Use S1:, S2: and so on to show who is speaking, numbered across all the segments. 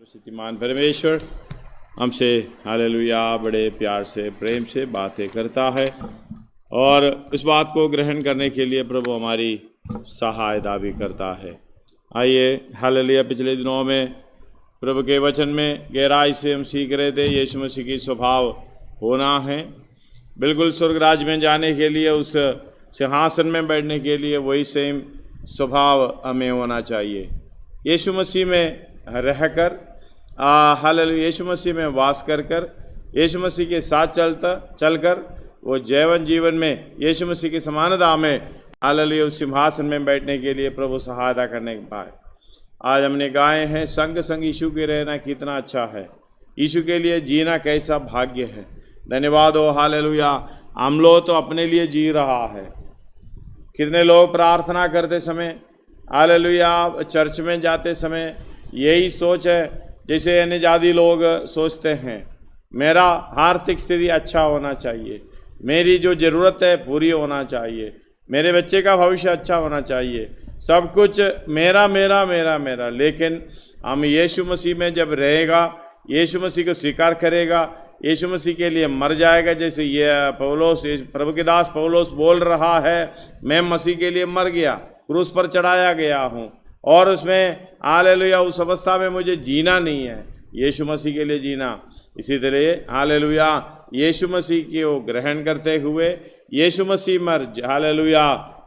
S1: सर्वशक्तिमान परमेश्वर हमसे हालेलुया बड़े प्यार से प्रेम से बातें करता है और इस बात को ग्रहण करने के लिए प्रभु हमारी सहायता भी करता है। आइए हालेलुया, पिछले दिनों में प्रभु के वचन में गहराई से हम सीख रहे थे यीशु मसीह की स्वभाव होना है। बिल्कुल स्वर्ग राज्य में जाने के लिए, उस सिंहासन में बैठने के लिए वही सेम स्वभाव हमें होना चाहिए। यीशु मसीह में रहकर हालेलुया, यीशु मसीह में वास कर यीशु मसीह के साथ चलकर वो जीवन में यीशु मसीह की समानता में हालेलुया उस सिंहासन में बैठने के लिए प्रभु सहायता करने के बाद आज हमने गाए हैं संग संग यीशु के रहना कितना अच्छा है, यीशु के लिए जीना कैसा भाग्य है। धन्यवाद हो हालेलुया। हम लोग तो अपने लिए जी रहा है। कितने लोग प्रार्थना करते समय हालेलुया चर्च में जाते समय यही सोच है, जैसे अन्य जाति लोग सोचते हैं मेरा आर्थिक स्थिति अच्छा होना चाहिए, मेरी जो ज़रूरत है पूरी होना चाहिए, मेरे बच्चे का भविष्य अच्छा होना चाहिए, सब कुछ मेरा मेरा मेरा मेरा। लेकिन हम यीशु मसीह में जब रहेगा, यीशु मसीह को स्वीकार करेगा, यीशु मसीह के लिए मर जाएगा, जैसे ये पौलुस प्रभु के दास पौलुस बोल रहा है, मैं मसीह के लिए मर गया, क्रूस पर चढ़ाया गया हूँ और उसमें हालेलुया उस अवस्था में मुझे जीना नहीं है, यीशु मसीह के लिए जीना। इसी तरह हालेलुया यीशु मसीह को ग्रहण करते हुए यीशु मसीह मर हालेलुया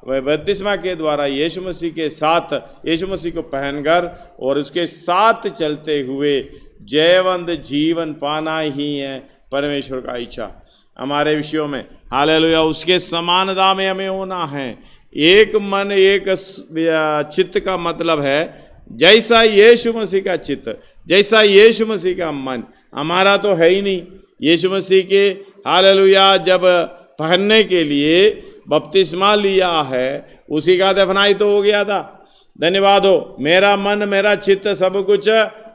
S1: वह बपतिस्मा के द्वारा यीशु मसीह के साथ यीशु मसीह को पहनकर और उसके साथ चलते हुए जयवंत जीवन पाना ही है परमेश्वर का इच्छा हमारे विषयों में। हालेलुया उसके समानता में हमें होना है। एक मन एक चित्त का मतलब है जैसा यीशु मसीह का चित्त, जैसा यीशु मसीह का मन। हमारा तो है ही नहीं। यीशु मसीह के हालेलुया जब पहनने के लिए बपतिस्मा लिया है, उसी का दफनाई तो हो गया था। धन्यवाद हो, मेरा मन मेरा चित्त सब कुछ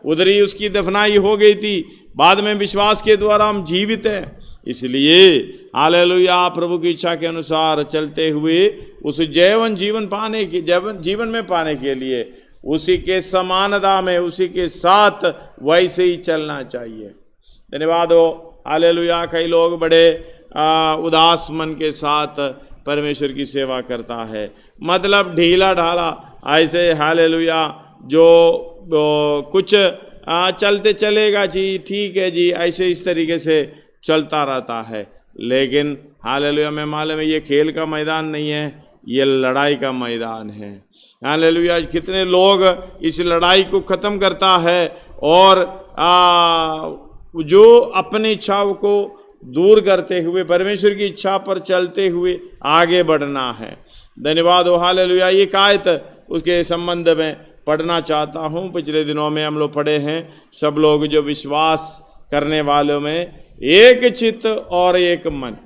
S1: उधर ही उसकी दफनाई हो गई थी। बाद में विश्वास के द्वारा हम जीवित हैं। इसलिए हालेलुया प्रभु की इच्छा के अनुसार चलते हुए उस जीवन पाने की जीवन में पाने के लिए उसी के समानता में उसी के साथ वैसे ही चलना चाहिए। धन्यवाद हो हालेलुया। कई लोग बड़े उदास मन के साथ परमेश्वर की सेवा करता है, मतलब ढीला ढाला ऐसे हालेलुया जो कुछ चलते चलेगा जी, ठीक है जी, ऐसे इस तरीके से चलता रहता है। लेकिन हालेलुया में मालूम है ये खेल का मैदान नहीं है, ये लड़ाई का मैदान है। हालेलुया कितने लोग इस लड़ाई को ख़त्म करता है और जो अपनी इच्छाओं को दूर करते हुए परमेश्वर की इच्छा पर चलते हुए आगे बढ़ना है। धन्यवाद हो हालेलुया। ये आयत उसके संबंध में पढ़ना चाहता हूँ। पिछले दिनों में हम लोग पढ़े हैं सब लोग जो विश्वास करने वालों में एक चित्त और एक मन।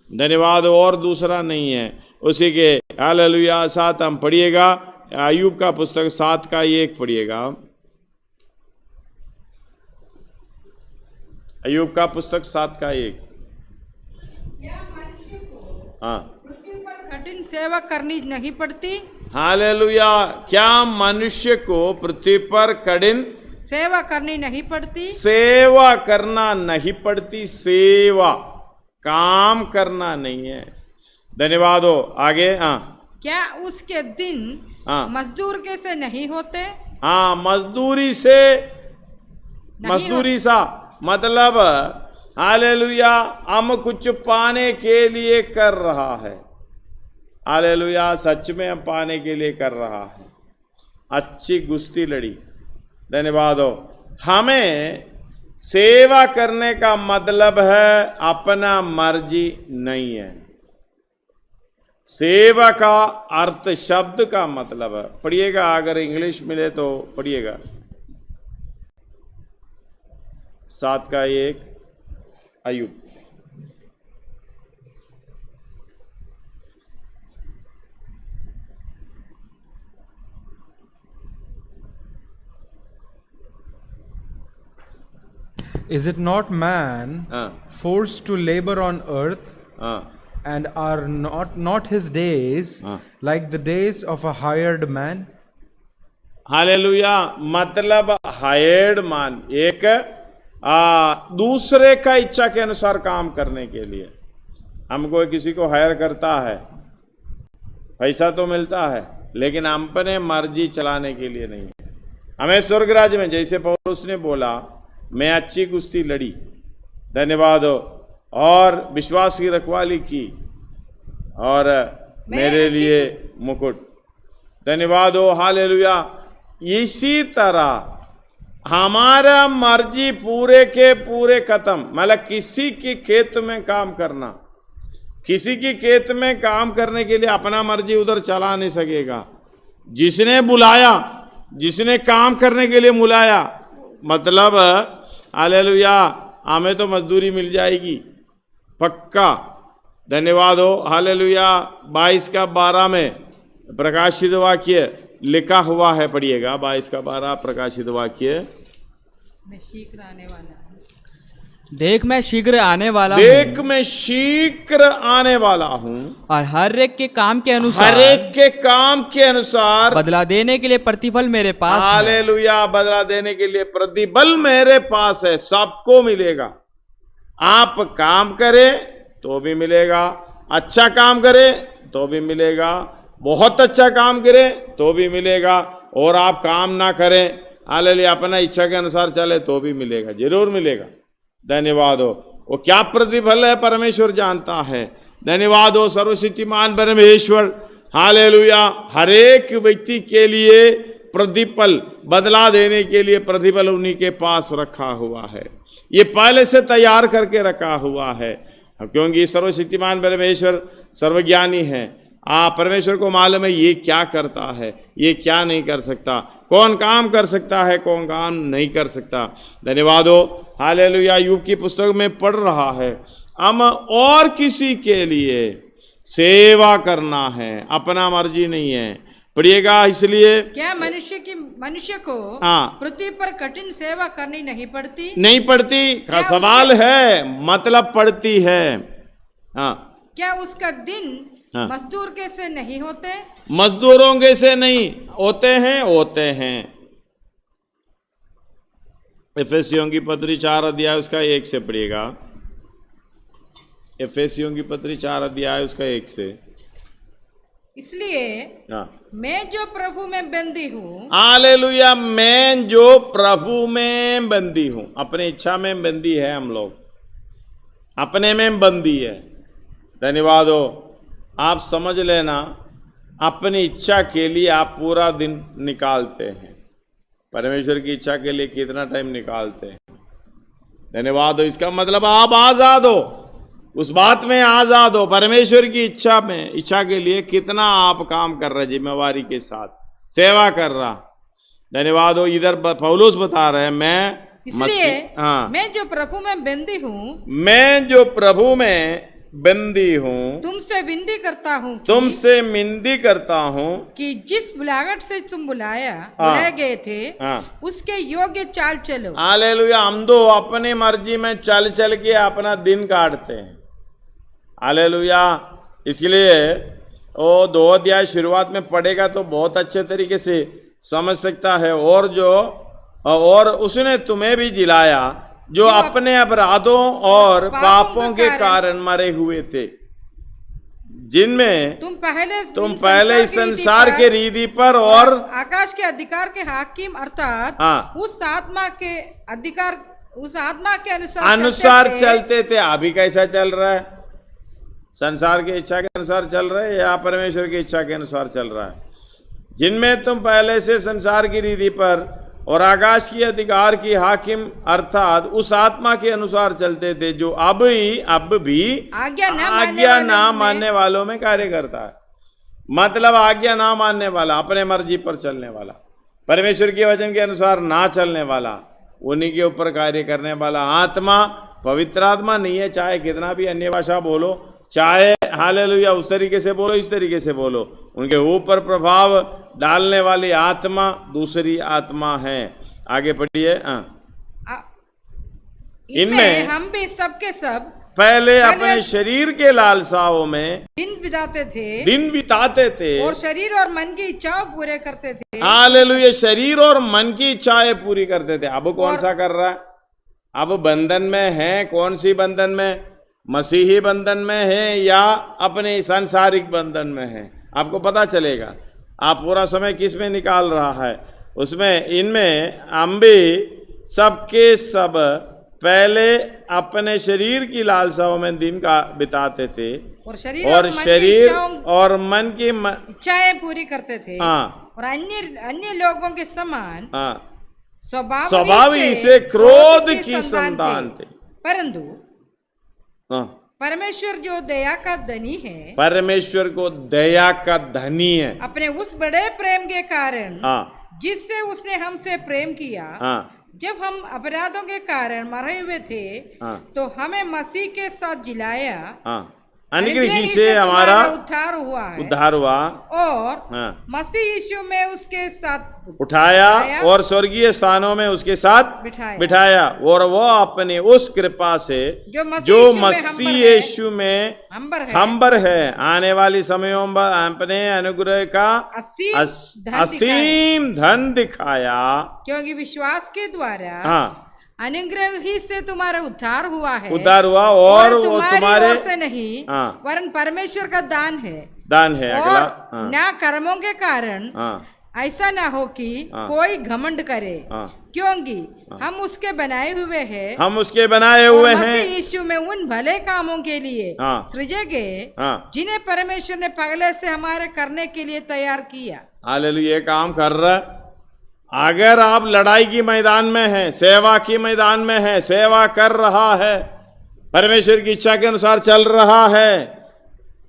S1: धन्यवाद और दूसरा नहीं है। उसी के हालेलुया साथ हम पढ़िएगा अय्यूब का पुस्तक 7 का 1 पढ़िएगा। अय्यूब का पुस्तक 7 का 1। हाँ,
S2: पृथ्वी पर कठिन सेवा करनी नहीं पड़ती।
S1: हालेलुया। क्या मनुष्य को पृथ्वी पर कठिन
S2: सेवा करनी नहीं पड़ती?
S1: सेवा करना नहीं पड़ती। सेवा काम करना नहीं है। धन्यवाद हो आगे। हाँ,
S2: क्या उसके दिन मजदूर के से नहीं होते?
S1: हाँ, मजदूरी से मजदूरी सा मतलब हालेलुया हम कुछ पाने के लिए कर रहा है। हालेलुया सच में हम पाने के लिए कर रहा है। अच्छी कुश्ती लड़ी। धन्यवाद हो। हमें सेवा करने का मतलब है अपना मर्जी नहीं है। सेवा का अर्थ शब्द का मतलब है। पढ़िएगा, अगर इंग्लिश मिले तो पढ़िएगा 7 का 1 अय्यूब।
S3: Is it not man forced to labor on earth, and are not his days like the days of a hired man?
S1: Hallelujah, मतलब हायर्ड मान, एक दूसरे का इच्छा के अनुसार काम करने के लिए। हमको किसी को हायर करता है, पैसा तो मिलता है, लेकिन अपने मर्जी चलाने के लिए नहीं है। हमें स्वर्ग राज्य में, जैसे पौलुस ने बोला, मैं अच्छी कुश्ती लड़ी, धन्यवाद हो, और विश्वास की रखवाली की, और मेरे लिए मुकुट, धन्यवाद हो, हालेलुया। इसी तरह हमारा मर्जी पूरे के पूरे खत्म, मतलब किसी की खेत में काम करना, किसी की खेत में काम करने के लिए अपना मर्जी उधर चला नहीं सकेगा। जिसने बुलाया, जिसने काम करने के लिए बुलाया, मतलब हालेलुया, हमें तो मजदूरी मिल जाएगी पक्का, धन्यवाद हो, हालेलुया। 22:12 में प्रकाशित वाक्य लिखा हुआ है, पढ़िएगा 22:12 प्रकाशित वाक्य।
S2: मैं शीघ्र आने वाला हूँ,
S4: देख मैं शीघ्र आने वाला हूँ,
S1: देख मैं शीघ्र आने वाला हूँ,
S4: और हर एक के काम के अनुसार,
S1: हर एक के काम के अनुसार
S4: बदला देने के लिए प्रतिफल मेरे पास है।
S1: हालेलुया, बदला देने के लिए प्रतिफल मेरे पास है, सबको मिलेगा। आप काम करें तो भी मिलेगा, अच्छा काम करें तो भी मिलेगा, बहुत अच्छा काम करें तो भी मिलेगा, और आप काम ना करें, हालेलुया, अपना इच्छा के अनुसार चले तो भी मिलेगा, जरूर मिलेगा, धन्यवाद हो। वो क्या प्रतिफल है परमेश्वर जानता है, धन्यवाद हो सर्वशक्तिमान परमेश्वर, हालेलुया। हर एक व्यक्ति के लिए प्रतिफल, बदला देने के लिए प्रतिफल उन्हीं के पास रखा हुआ है, ये पहले से तैयार करके रखा हुआ है, क्योंकि सर्वशक्तिमान परमेश्वर सर्वज्ञानी है। परमेश्वर को मालूम है ये क्या करता है, ये क्या नहीं कर सकता, कौन काम कर सकता है, कौन काम नहीं कर सकता, धन्यवाद हो, हालेलुया। यूब की पुस्तक में पढ़ रहा है, हम और किसी के लिए सेवा करना है, अपना मर्जी नहीं है, पढ़िएगा। इसलिए
S2: क्या मनुष्य को पृथ्वी पर कठिन सेवा करनी नहीं पड़ती?
S1: नहीं पड़ती का सवाल है, मतलब पड़ती है।
S2: क्या उसका दिन मजदूर के से नहीं होते?
S1: मजदूरों के से नहीं होते हैं, होते हैं। एफेसियों की पत्री 4 अध्याय उसका 1 से पढ़िएगा, एफेसियों की पत्री 4 अध्याय उसका 1 से।
S2: इसलिए मैं जो प्रभु में बंदी हूँ,
S1: हालेलुया, मैं जो प्रभु में बंदी हूँ, अपने इच्छा में बंदी है, हम लोग अपने में बंदी है, धन्यवाद हो। आप समझ लेना, अपनी इच्छा के लिए आप पूरा दिन निकालते हैं, परमेश्वर की इच्छा के लिए कितना टाइम निकालते हैं, धन्यवाद हो। इसका मतलब आप आजाद हो, उस बात में आजाद हो, परमेश्वर की इच्छा में, इच्छा के लिए कितना आप काम कर रहे, जिम्मेवारी के साथ सेवा कर रहा, धन्यवाद हो। इधर पौलुस बता रहे हैं,
S2: इसलिए मैं जो प्रभु में बंदी हूँ,
S1: मैं जो प्रभु में बंदी हूँ,
S2: तुमसे विनती करता हूँ,
S1: तुमसे विनती करता हूँ कि
S2: जिस बुलाहट से तुम बुलाए गए थे, उसके योग्य चाल चलो।
S1: हालेलुया। हम तो अपनी मर्जी में चल चल के अपना दिन काटते हैं, हालेलुया। इसलिए वो 2 अध्याय शुरुआत में पढ़ेगा तो बहुत अच्छे तरीके से समझ सकता है। और उसने तुम्हें भी जिलाया जो अपने अपराधों और पापों के कारण मरे हुए थे, जिनमें तुम पहले इस संसार के रीति पर और
S2: आकाश के अधिकार के हाकिम अर्थात उस आत्मा के अनुसार चलते थे। अभी कैसा चल रहा है? संसार की इच्छा के अनुसार चल रहा है या परमेश्वर की इच्छा के अनुसार चल रहा है? जिनमें तुम पहले से संसार की रीति पर और आकाश की अधिकार की हाकिम अर्थात उस आत्मा के अनुसार चलते थे, जो अब भी आज्ञा ना मानने वालों में कार्य करता है। मतलब आज्ञा ना मानने वाला, अपने मर्जी पर चलने वाला, परमेश्वर के वचन के अनुसार ना चलने वाला, उन्हीं के ऊपर कार्य करने वाला आत्मा पवित्र आत्मा नहीं है। चाहे कितना भी अन्य भाषा बोलो, चाहे हालेलुया उस तरीके से बोलो, इस तरीके से बोलो, उनके ऊपर प्रभाव डालने वाली आत्मा दूसरी आत्मा है। आगे पढ़िए। इनमें हम भी सबके सब पहले अपने शरीर के लालसाओं में
S5: दिन बिताते थे
S2: दिन बिताते थे
S5: और शरीर और मन की इच्छाओं पूरे करते थे।
S2: हालेलुया, शरीर और मन की इच्छाएं पूरी करते थे। अब कौन सा कर रहा है? अब बंधन में है। कौन सी बंधन में? मसीही बंधन में है या अपने सांसारिक बंधन में है? आपको पता चलेगा। आप पूरा समय किस में निकाल रहा है? उसमें, इनमें हम भी सबके सब पहले अपने शरीर की लालसाओं में दिन का बिताते थे और शरीर और मन की
S5: इच्छाएं पूरी करते थे।
S2: हाँ,
S5: और अन्य लोगों के समान
S2: हाँ,
S5: स्वभाव
S2: ही से क्रोध की संतान थे।
S5: परंतु
S2: हाँ,
S5: परमेश्वर जो दया का धनी है,
S2: परमेश्वर को दया का धनी है,
S5: अपने उस बड़े प्रेम के कारण,
S2: हाँ,
S5: जिससे उसने हमसे प्रेम किया,
S2: हाँ,
S5: जब हम अपराधों के कारण मरे हुए थे,
S2: हाँ,
S5: तो हमें मसीह के साथ जिलाया।
S2: हाँ, अनुग्रह से हमारा
S5: उद्धार हुआ और
S2: हाँ,
S5: मसीह यीशु में उसके साथ
S2: उठाया और स्वर्गीय स्थानों में उसके साथ बिठाया और वो अपनी उस कृपा से जो मसीह यीशु में हम्बर है आने वाली समयों में अपने अनुग्रह का असीम धन दिखाया,
S5: क्योंकि विश्वास के द्वारा
S2: हाँ,
S5: अनुग्रह ही से तुम्हारा उद्धार हुआ है।
S2: उद्धार हुआ और वो
S5: तुम्हारे ओर से नहीं,
S2: हाँ,
S5: वरन परमेश्वर का दान है।
S2: अगला,
S5: हाँ, न कर्मों के कारण,
S2: हाँ,
S5: ऐसा ना हो कि कोई घमंड करे, क्योंकि हम उसके बनाए हुए हैं,
S2: हम उसके बनाए हुए हैं
S5: यीशु में उन भले कामों के लिए सृजे गए जिन्हें परमेश्वर ने पहले से हमारे करने के लिए तैयार किया। हालेलुया,
S2: ये काम कर रहा। अगर आप लड़ाई की मैदान में हैं, सेवा की मैदान में है, सेवा कर रहा है, परमेश्वर की इच्छा के अनुसार चल रहा है,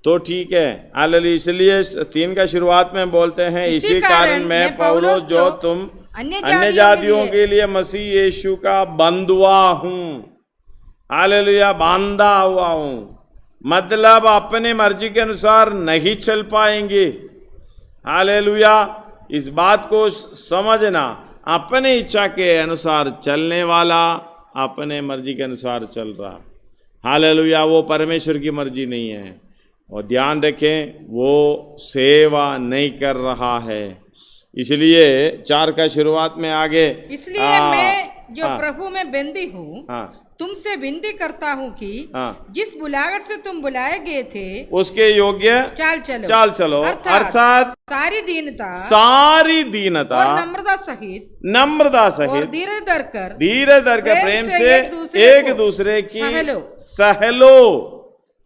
S2: तो ठीक है। हालेलुया। इसलिए 3 का शुरुआत में बोलते हैं, इसी कारण मैं पौलुस जो तुम अन्य जातियों के लिए मसीह यीशु का बंधुआ हूं, हालेलुया, बांधा हुआ हूं। मतलब अपने मर्जी के अनुसार नहीं चल पाएंगे। हालेलुया, इस बात को समझना, अपने इच्छा के अनुसार चलने वाला अपने मर्जी के अनुसार चल रहा, हालेलुया, वो परमेश्वर की मर्जी नहीं है। और ध्यान रखें, वो सेवा नहीं कर रहा है। इसलिए 4 का शुरुआत में आगे,
S5: इसलिए मैं जो प्रभु में बंदी हूँ, तुमसे विनती करता हूँ कि जिस बुलाहट से तुम बुलाए गए थे
S2: उसके योग्य चाल चलो, अर्थात सारी दीनता
S5: और नम्रता सहित
S2: और
S5: धीरे
S2: धर कर प्रेम से एक दूसरे की सहलो,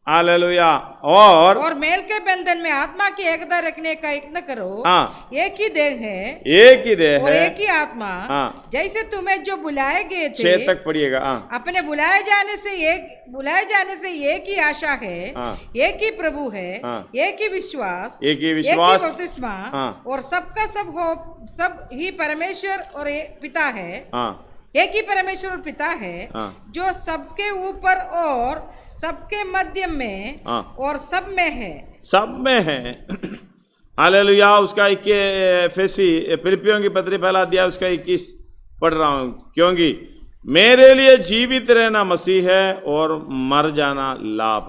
S2: हालेलुया, और
S5: मेल के बंधन में आत्मा की एकता रखने का यत्न करो। एक ही देह है, और एक ही आत्मा, जैसे तुम्हें जो बुलाए गए थे,
S2: 6 तक पढ़िएगा।
S5: अपने बुलाए जाने से एक ही आशा है, एक ही प्रभु है, एक ही विश्वास, एक ही बपतिस्मा, और सबका सब हो, सब ही परमेश्वर और पिता है। एक ही परमेश्वर और पिता है, जो सबके ऊपर और सबके मध्य में और सब में है। हालेलुया। उसका 21 फिलिपियों की पत्री पहला अध्याय उसका 21 पढ़ रहा हूं, क्योंकि मेरे लिए जीवित रहना मसीह है और मर जाना लाभ।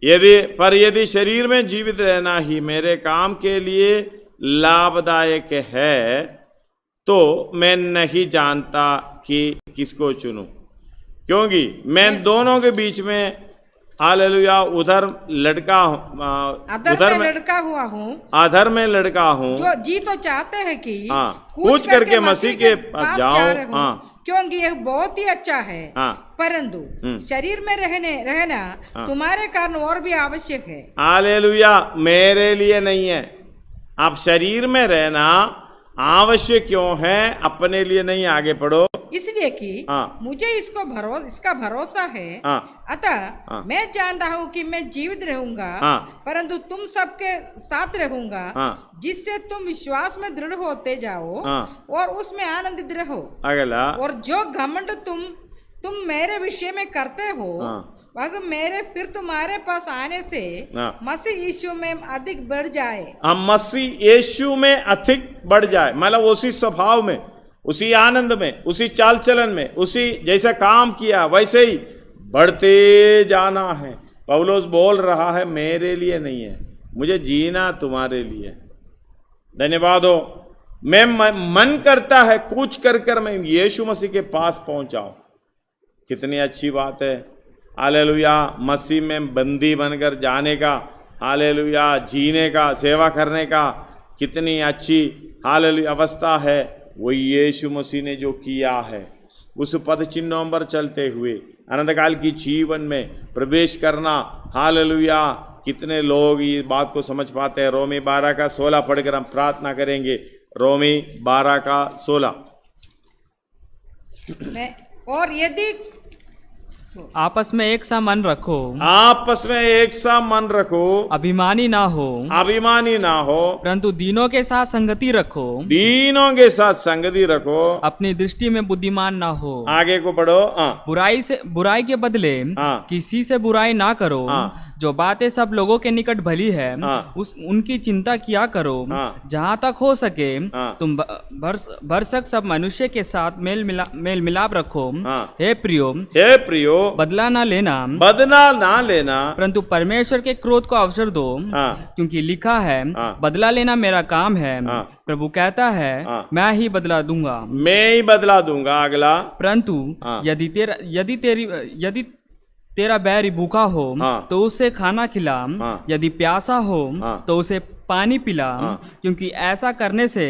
S5: यदि शरीर में जीवित रहना ही मेरे काम के लिए लाभदायक है, तो मैं नहीं जानता कि किसको चुनूं, क्योंकि मैं दोनों के बीच में, हालेलुया, उधर लड़का अधर में लड़का हूँ, जो जी तो चाहते हैं कि
S2: कूच करके मसीह के पास जाऊं,
S5: क्योंकि यह बहुत ही अच्छा है। परंतु शरीर में रहना तुम्हारे कारण और भी आवश्यक है।
S2: हालेलुया, मेरे लिए नहीं है। आप शरीर में रहना आवश्यक क्यों है? अपने लिए नहीं। आगे पढ़ो।
S5: इसलिए कि मुझे इसका भरोसा है, अतः मैं जानता हूँ कि मैं जीवित रहूंगा, परंतु तुम सबके साथ रहूंगा, जिससे तुम विश्वास में दृढ़ होते जाओ और उसमें आनंदित रहो। अगला, और जो घमंड तुम मेरे विषय में करते हो, वह मेरे फिर तुम्हारे पास आने से मसीह यीशु में अधिक बढ़ जाए।
S2: मसीह यीशु में अधिक बढ़ जाए, मतलब उसी स्वभाव में, उसी आनंद में, उसी चाल चलन में, उसी जैसा काम किया वैसे ही बढ़ते जाना है। पौलुस बोल रहा है मेरे लिए नहीं है, मुझे जीना तुम्हारे लिए। धन्यवाद हो। मैं मन करता है कुछ कर मैं यीशु मसीह के पास पहुंच जाऊं। कितनी अच्छी बात है। हालेलुया। मसीह में बंदी बनकर जाने का, हालेलुया, जीने का, सेवा करने का कितनी अच्छी हालेलुया अवस्था है। वो यीशु मसीह ने जो किया है, उस पद चिन्हों पर चलते हुए अनंतकाल की जीवन में प्रवेश करना। हालेलुया। कितने लोग ये बात को समझ पाते हैं। रोमी 12:16 पढ़कर हम प्रार्थना करेंगे। रोमी 12:16।
S5: और यदि
S4: आपस में एक सा मन रखो,
S2: आपस में एक सा मन रखो,
S4: अभिमानी ना हो,
S2: अभिमानी ना हो,
S4: परंतु दीनों के साथ संगति रखो,
S2: दीनों के साथ संगति रखो,
S4: अपनी दृष्टि में बुद्धिमान ना हो।
S2: आगे को पढ़ो।
S4: बुराई के बदले किसी से बुराई ना करो। जो बातें सब लोगों के निकट भली है उनकी चिंता किया करो। जहाँ तक हो सके तुम भरसक सब मनुष्य के साथ मेल मिलाप रखो। हे प्रियो, बदला ना लेना,
S2: परंतु
S4: परमेश्वर के क्रोध को अवसर दो। क्योंकि लिखा है, बदला लेना मेरा काम है, प्रभु कहता है, मैं ही बदला दूंगा। अगला, परंतु यदि तेरा बैरी भूखा हो तो उसे खाना खिला, यदि प्यासा हो तो उसे पानी पिला। क्योंकि ऐसा करने से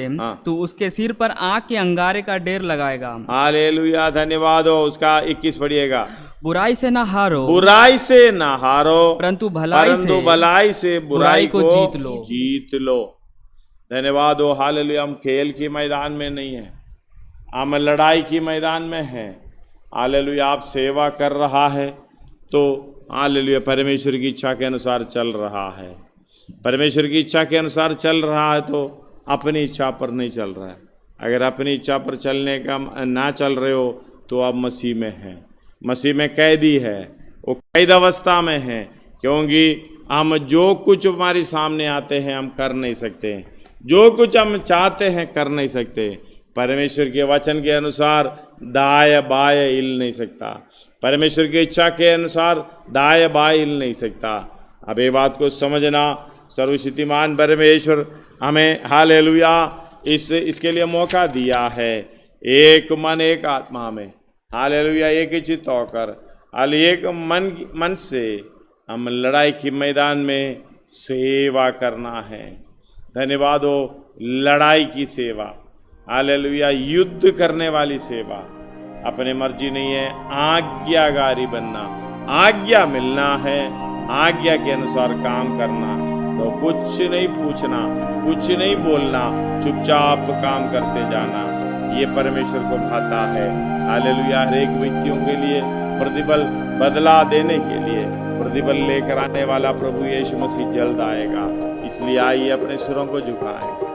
S4: तू उसके सिर पर आग के अंगारे का ढेर लगाएगा।
S2: हालेलुया। धन्यवाद हो। उसका 21 पढ़िएगा।
S4: बुराई से ना हारो,
S2: परंतु
S4: भलाई से बुराई को
S2: जीत लो। धन्यवाद हो। हालेलुया। हम खेल के मैदान में नहीं है, हम लड़ाई की मैदान में हैं। हालेलुया। आप सेवा कर रहा है तो हालेलुया परमेश्वर की इच्छा के अनुसार चल रहा है। परमेश्वर की इच्छा के अनुसार चल रहा है तो अपनी इच्छा पर नहीं चल रहा है। अगर अपनी इच्छा पर चलने का ना चल रहे हो तो आप मसीह में हैं, मसीह में कैदी है, वो कैद अवस्था में है। क्योंकि हम जो कुछ हमारे सामने आते हैं हम कर नहीं सकते, जो कुछ हम चाहते हैं कर नहीं सकते। परमेश्वर के वचन के अनुसार दाएं बाएं हिल नहीं सकता, परमेश्वर की इच्छा के अनुसार दाएं बाएं हिल नहीं सकता। अब ये बात को समझना। सर्वशक्तिमान परमेश्वर हमें हालेलुया इसके लिए मौका दिया है। एक मन एक आत्मा में हालेलुया एक ही चित्त होकर एक मन से हम लड़ाई के मैदान में सेवा करना है। धन्यवाद हो। लड़ाई की सेवा, हालेलुया, युद्ध करने वाली सेवा। अपने मर्जी नहीं है, आज्ञाकारी बनना, आज्ञा मिलना है, आज्ञा के अनुसार काम करना। तो कुछ नहीं पूछना, कुछ नहीं बोलना, चुपचाप काम करते जाना। ये परमेश्वर को भाता है। हालेलुया। हर एक व्यक्तियों के लिए प्रतिफल बदला देने के लिए प्रतिफल लेकर आने वाला प्रभु यीशु मसीह जल्द आएगा। इसलिए आइए अपने सिरों को झुकाएं।